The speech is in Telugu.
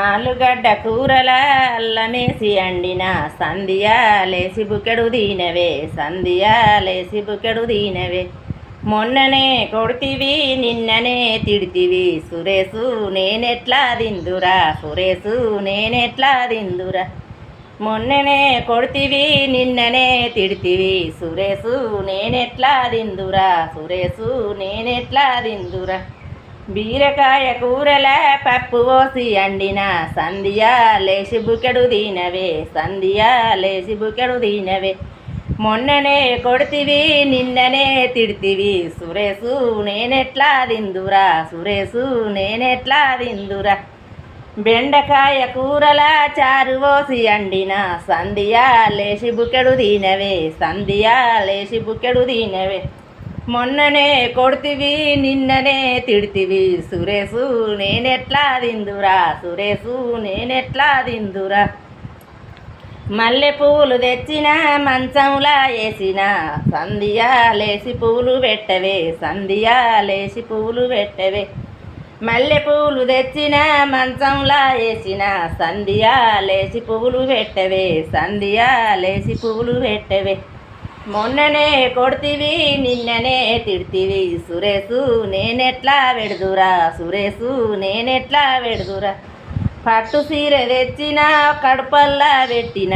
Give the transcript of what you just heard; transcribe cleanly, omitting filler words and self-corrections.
ఆలుగడ్డ కూరల అల్లమేసి అండిన సంధియా లేసి బుకెడు దీనవే సంధియా లేసి బుకెడు దీనవే. మొన్ననే కొడుతివి నిన్ననే తిడితివి సురేసు నేనెట్లా దిందురా సురేసు నేనెట్లా దిందురా. మొన్ననే కొడుతివి నిన్ననే తిడితివి సురేసు నేనెట్లా దిందురా సురేసు నేనెట్లా దిందురా. బీరకాయ కూరల పప్పు పోసి అండిన సంధియా లేసి బుకెడు దీనవే సంధియా లేసి బుకెడు దీనవే. మొన్ననే కొడుతివి నిన్ననే తిడితివి సురేసు నేనెట్లా దిందురా సురేసు నేనెట్లా దిందురా. బెండకాయ కూరల చారు పోసి అండిన సంధియా లేసి బుకెడు దీనవే సంధియా లేసి బుకెడు దీనవే. మొన్ననే కొడుతివి నిన్ననే తిడితివి సురేసు నేనెట్లా దిందురా సురేసు నేనెట్లా దిందురా. మల్లె పూలు తెచ్చిన మంచంలా వేసిన సంధియా లేసి పూలు పెట్టవే సంధియా లేసి పూలు పెట్టవే. మల్లె పూలు తెచ్చిన మంచంలా వేసిన సంధియా లేసి పువ్వులు పెట్టవే సంధియా లేసి పువ్వులు పెట్టవే. మొన్ననే కొడుతివి నిన్ననే తిడితివి సురేసు నేనెట్లా పెడుదురా సురేసు నేనెట్లా పెడుదురా. పట్టు సీర తెచ్చిన కడుపల్లా పెట్టిన